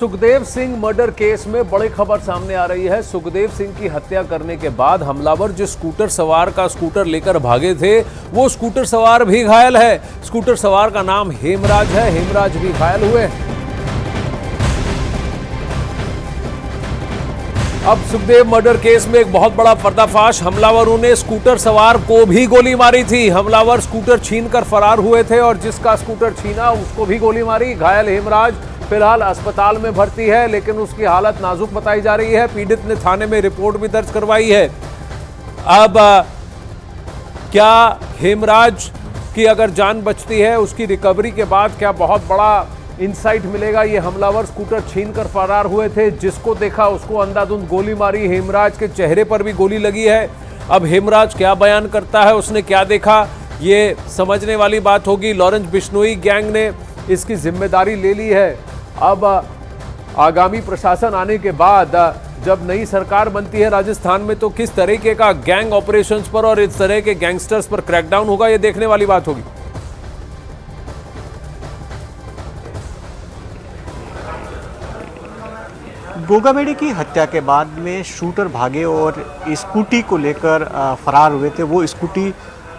Sukhdev Singh murder case में बड़ी खबर सामने आ रही है। सुखदेव सिंह की हत्या करने के बाद हमलावर जिस स्कूटर सवार का स्कूटर लेकर भागे थे, वो स्कूटर सवार भी घायल है। स्कूटर सवार का नाम हेमराज है। हेमराज भी घायल हुए। अब सुखदेव मर्डर केस में एक बहुत बड़ा पर्दाफाश। हमलावरों ने स्कूटर सवार को भी गोली मारी थी। हमलावर स्कूटर छीनकर फरार हुए थे और जिसका स्कूटर छीना उसको भी गोली मारी। घायल हेमराज फिलहाल अस्पताल में भर्ती है, लेकिन उसकी हालत नाजुक बताई जा रही है। पीड़ित ने थाने में रिपोर्ट भी दर्ज करवाई है। अब क्या हेमराज की अगर जान बचती है, उसकी रिकवरी के बाद क्या बहुत बड़ा इंसाइट मिलेगा? ये हमलावर स्कूटर छीनकर फरार हुए थे, जिसको देखा उसको अंधाधुंध गोली मारी। हेमराज के चेहरे पर भी गोली लगी है। अब हेमराज क्या बयान करता है, उसने क्या देखा, ये समझने वाली बात होगी। लॉरेंस बिश्नोई गैंग ने इसकी जिम्मेदारी ले ली है। अब आगामी प्रशासन आने के बाद जब नई सरकार बनती है राजस्थान में, तो किस तरीके का गैंग ऑपरेशंस पर और इस तरह के गैंगस्टर्स पर क्रैकडाउन होगा, ये देखने वाली बात होगी। गोगामेडी की हत्या के बाद में शूटर भागे और स्कूटी को लेकर फरार हुए थे। वो स्कूटी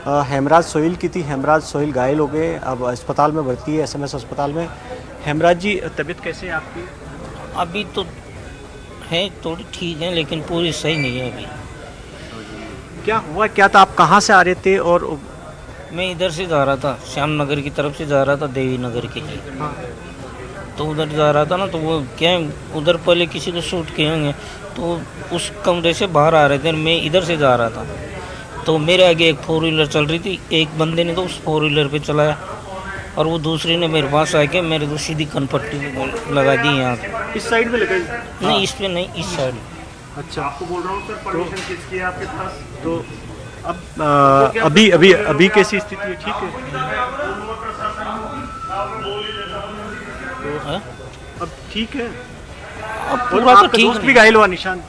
हेमराज सोहिल की थी। हेमराज सोहिल घायल हो गए, अब अस्पताल में भर्ती है, एसएमएस अस्पताल में। हेमराज जी, तबीयत कैसे है आपकी? अभी तो है, थोड़ी ठीक है, लेकिन पूरी सही नहीं है अभी। क्या हुआ क्या था? आप कहाँ से आ रहे थे? और मैं इधर से जा रहा था, श्याम नगर की तरफ से जा रहा था, देवी नगर के लिए। हाँ। तो उधर जा रहा था ना, तो वो क्या उधर पहले किसी को शूट किए होंगे, तो उस कमरे से बाहर आ रहे थे। मैं इधर से जा रहा था, तो मेरे आगे एक 4 व्हीलर चल रही थी। एक बंदे ने तो उस 4 व्हीलर पे चलाया और वो दूसरे ने मेरे पास आके मेरे को सीधी कनपट्टी लगा दी यहाँ से। इस साइड में लगाई? नहीं, इस पे नहीं, इस साइड। अच्छा, आपको बोल रहा हूँ सर, परमिशन किसकी है आपके पास? तो अब अभी कैसी स्थिति है? ठीक है? है? अब ठीक है? अब और पूरा तो आपका ठीक दोस्त भी नहीं। घायल हुआ, निशांत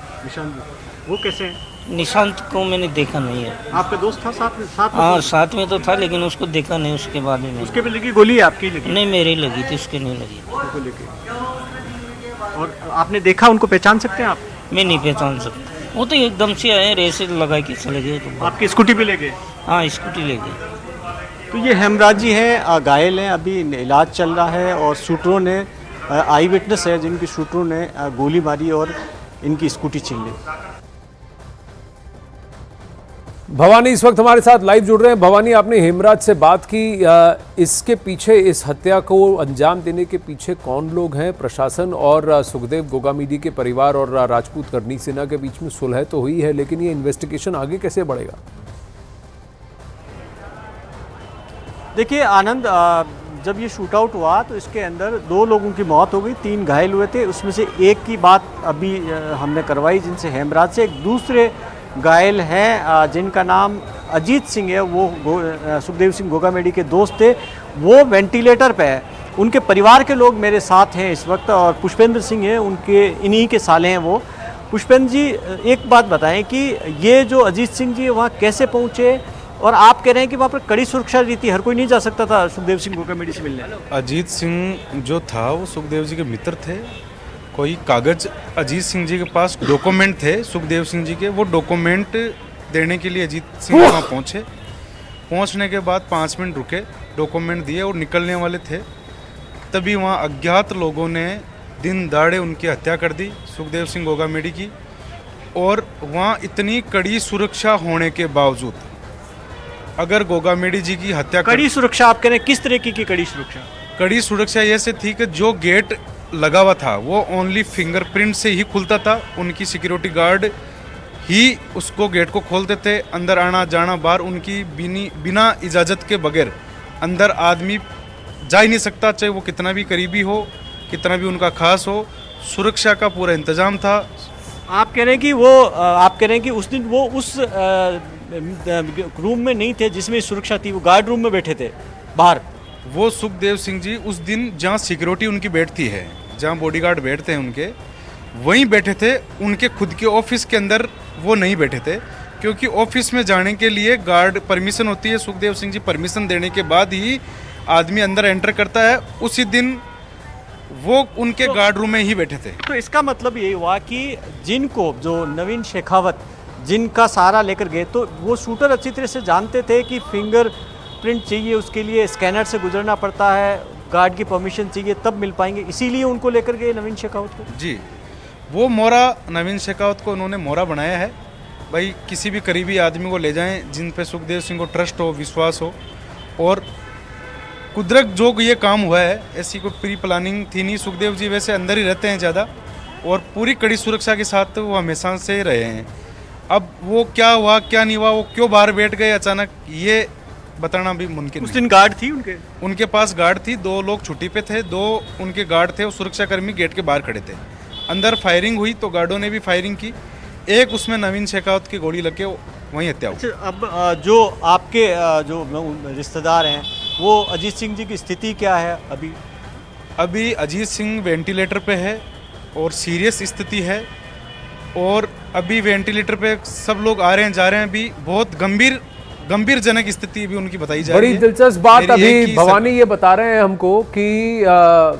वो कैसे है? निशांत को मैंने देखा नहीं है। आपका दोस्त था साथ में? हाँ, साथ में तो था, लेकिन उसको देखा नहीं। उसके बाद में उसके भी लगी गोली? आपकी लगी? नहीं, मेरी लगी थी, उसके नहीं लगी। उसको लेके। और आपने देखा, उनको पहचान सकते हैं आप? मैं नहीं पहचान सकता। वो तो एकदम से आए, रेसे लगा के चले गए। तो आपकी स्कूटी पे ले गए? हाँ, स्कूटी ले गए। तो ये हेमराज जी हैं, घायल हैं, अभी इलाज चल रहा है। और शूटरों ने, आई विटनेस है जिनकी शूटरों ने गोली मारी और इनकी स्कूटी छीन ली। भवानी इस वक्त हमारे साथ लाइव जुड़ रहे हैं। भवानी, आपने हेमराज से बात की, इसके पीछे, इस हत्या को अंजाम देने के पीछे कौन लोग हैं? प्रशासन और सुखदेव गोगामेडी के परिवार और राजपूत करनी सेना के बीच में सुलह तो हुई है, लेकिन ये इन्वेस्टिगेशन आगे कैसे बढ़ेगा? देखिए आनंद, जब ये शूट आउट हुआ तो इसके अंदर 2 लोगों की मौत हो गई, 3 घायल हुए थे। उसमें से एक की बात अभी हमने करवाई, जिनसे हेमराज से। एक दूसरे घायल हैं जिनका नाम अजीत सिंह है, वो सुखदेव सिंह गोगामेडी के दोस्त थे। वो वेंटिलेटर पे है। उनके परिवार के लोग मेरे साथ हैं इस वक्त, और पुष्पेंद्र सिंह हैं, उनके इन्हीं के साले हैं वो। पुष्पेंद्र जी, एक बात बताएं कि ये जो अजीत सिंह जी वहाँ कैसे पहुँचे? और आप कह रहे हैं कि वहाँ पर कड़ी सुरक्षा रहती, हर कोई नहीं जा सकता था सुखदेव सिंह गोगामेडी से मिलने। अजीत सिंह जो था वो सुखदेव जी के मित्र थे। कोई कागज अजीत सिंह जी के पास डॉक्यूमेंट थे सुखदेव सिंह जी के, वो डॉक्यूमेंट देने के लिए अजीत सिंह वहाँ पहुँचे। पहुँचने के बाद 5 मिनट रुके, डॉक्यूमेंट दिए और निकलने वाले थे। तभी वहाँ अज्ञात लोगों ने दिन दहाड़े उनकी हत्या कर दी, सुखदेव सिंह गोगामेडी की। और वहाँ इतनी कड़ी सुरक्षा होने के बावजूद, अगर गोगामेडी जी की हत्या कड़ी सुरक्षा आप कह रहे हैं, किस तरीके की कड़ी सुरक्षा? कड़ी सुरक्षा ये से थी कि जो गेट लगा हुआ था वो ओनली फिंगरप्रिंट से ही खुलता था। उनकी सिक्योरिटी गार्ड ही उसको गेट को खोलते थे। अंदर आना जाना, बाहर उनकी बिना इजाज़त के बगैर अंदर आदमी जा ही नहीं सकता, चाहे वो कितना भी करीबी हो, कितना भी उनका खास हो। सुरक्षा का पूरा इंतजाम था। आप कह रहे हैं कि आप कह रहे हैं कि उस दिन वो उस रूम में नहीं थे जिसमें सुरक्षा थी, वो गार्ड रूम में बैठे थे बाहर। वो सुखदेव सिंह जी उस दिन जहाँ सिक्योरिटी उनकी बैठती है, जहाँ बॉडीगार्ड बैठते हैं उनके, वहीं बैठे थे। उनके खुद के ऑफिस के अंदर वो नहीं बैठे थे, क्योंकि ऑफिस में जाने के लिए गार्ड परमिशन होती है। सुखदेव सिंह जी परमिशन देने के बाद ही आदमी अंदर एंटर करता है। उसी दिन वो उनके गार्ड रूम में ही बैठे थे। तो इसका मतलब ये हुआ कि जिनको जो नवीन शेखावत जिनका सहारा लेकर गए, तो वो शूटर अच्छी तरह से जानते थे कि फिंगर प्रिंट चाहिए, उसके लिए स्कैनर से गुजरना पड़ता है, गार्ड की परमिशन चाहिए तब मिल पाएंगे, इसीलिए उनको लेकर गए नवीन शेखावत को। जी, वो मोहरा नवीन शेखावत को उन्होंने मोहरा बनाया है। भाई किसी भी करीबी आदमी को ले जाएं जिन पे सुखदेव सिंह को ट्रस्ट हो, विश्वास हो, और कुदरत जो ये काम हुआ है ऐसी कोई प्री प्लानिंग थी नहीं। सुखदेव जी वैसे अंदर ही रहते हैं ज़्यादा, और पूरी कड़ी सुरक्षा के साथ वो हमेशा से रहे हैं। अब वो क्या हुआ क्या नहीं हुआ, वो क्यों बाहर बैठ गए अचानक, ये बताना भी मुमकिन उस नहीं। दिन गार्ड थी उनके पास गार्ड थी, 2 लोग छुट्टी पे थे, 2 उनके गार्ड थे, वो सुरक्षाकर्मी गेट के बाहर खड़े थे। अंदर फायरिंग हुई तो गार्डों ने भी फायरिंग की, एक उसमें नवीन शेखावत की गोली लग के वहीं हत्या हुई। अच्छा, अब जो आपके जो रिश्तेदार हैं, वो अजीत सिंह जी की स्थिति क्या है अभी? अभी अजीत सिंह वेंटिलेटर पे है और सीरियस स्थिति है, और अभी वेंटिलेटर पे सब लोग आ रहे हैं जा रहे हैं। अभी बहुत गंभीर जनक स्थिति भी उनकी बताई जा रही है। बड़ी दिलचस्प बात मेरी एक अभी ही भवानी ये बता रहे हैं हमको कि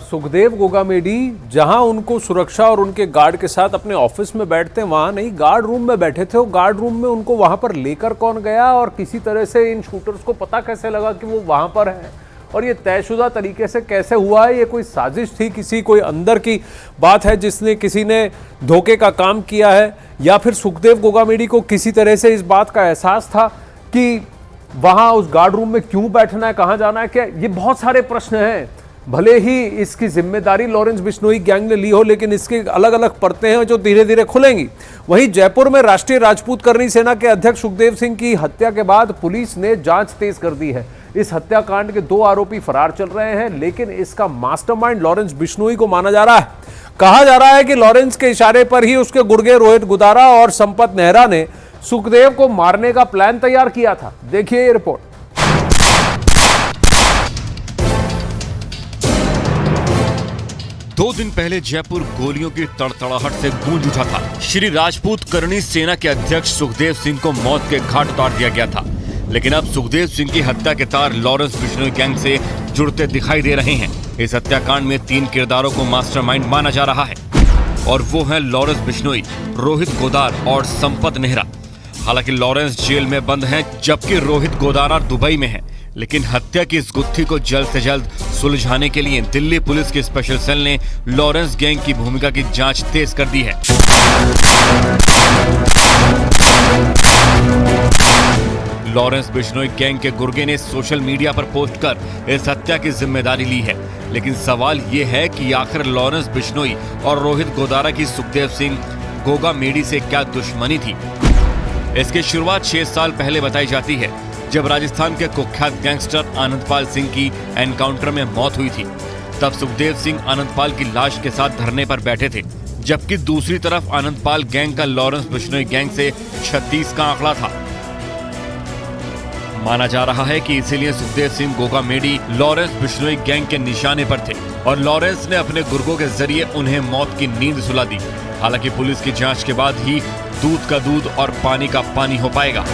सुखदेव गोगामेडी जहां उनको सुरक्षा और उनके गार्ड के साथ अपने ऑफिस में बैठते हैं, वहां नहीं, गार्ड रूम में बैठे थे। वो गार्ड रूम में उनको वहां पर लेकर कौन गया और किसी तरह से इन शूटर्स को पता कैसे लगा कि वो वहां पर है, और ये तयशुदा तरीके से कैसे हुआ है? ये कोई साजिश थी, किसी कोई अंदर की बात है जिसने किसी ने धोखे का काम किया है, या फिर सुखदेव गोगामेडी को किसी तरह से इस बात का एहसास था कि वहां उस गार्ड रूम में क्यों बैठना है, कहां जाना है, क्या? ये बहुत सारे प्रश्न हैं। भले ही इसकी जिम्मेदारी लॉरेंस बिश्नोई गैंग ने ली हो, लेकिन इसके अलग अलग परतें हैं जो धीरे धीरे खुलेंगी। वहीं जयपुर में राष्ट्रीय राजपूत करनी सेना के अध्यक्ष सुखदेव सिंह की हत्या के बाद पुलिस ने जांच तेज कर दी है। इस हत्याकांड के 2 आरोपी फरार चल रहे हैं, लेकिन इसका मास्टरमाइंड लॉरेंस बिश्नोई को माना जा रहा है। कहा जा रहा है कि लॉरेंस के इशारे पर ही उसके गुर्गे रोहित गुदारा और संपत नेहरा ने सुखदेव को मारने का प्लान तैयार किया था। देखिए ये रिपोर्ट। दो दिन पहले जयपुर गोलियों की तड़तड़ाहट से गूंज उठा था। श्री राजपूत करणी सेना के अध्यक्ष सुखदेव सिंह को मौत के घाट उतार दिया गया था, लेकिन अब सुखदेव सिंह की हत्या के तार लॉरेंस बिश्नोई गैंग से जुड़ते दिखाई दे रहे हैं। इस हत्याकांड में 3 किरदारों को मास्टरमाइंड माना जा रहा है, और वो हैं लॉरेंस बिश्नोई, रोहित गोदार और संपत नेहरा। हालांकि लॉरेंस जेल में बंद हैं, जबकि रोहित गोदारा दुबई में है, लेकिन हत्या की इस गुत्थी को जल्द से जल्द सुलझाने के लिए दिल्ली पुलिस की स्पेशल सेल ने लॉरेंस गैंग की भूमिका की जांच तेज कर दी है। लॉरेंस बिश्नोई गैंग के गुर्गे ने सोशल मीडिया पर पोस्ट कर इस हत्या की जिम्मेदारी ली है, लेकिन सवाल ये है कि आखिर लॉरेंस बिश्नोई और रोहित गोदारा की सुखदेव सिंह गोगामेडी से क्या दुश्मनी थी? इसकी शुरुआत 6 साल पहले बताई जाती है, जब राजस्थान के कुख्यात गैंगस्टर आनंदपाल सिंह की एनकाउंटर में मौत हुई थी। तब सुखदेव सिंह आनंदपाल की लाश के साथ धरने पर बैठे थे, जबकि दूसरी तरफ आनंदपाल गैंग का लॉरेंस बिश्नोई गैंग से 36 का आंकड़ा था। माना जा रहा है कि इसीलिए सुखदेव सिंह गोगामेडी लॉरेंस बिश्नोई गैंग के निशाने पर थे, और लॉरेंस ने अपने गुर्गों के जरिए उन्हें मौत की नींद सुला दी। हालांकि पुलिस की जांच के बाद ही दूध का दूध और पानी का पानी हो पाएगा।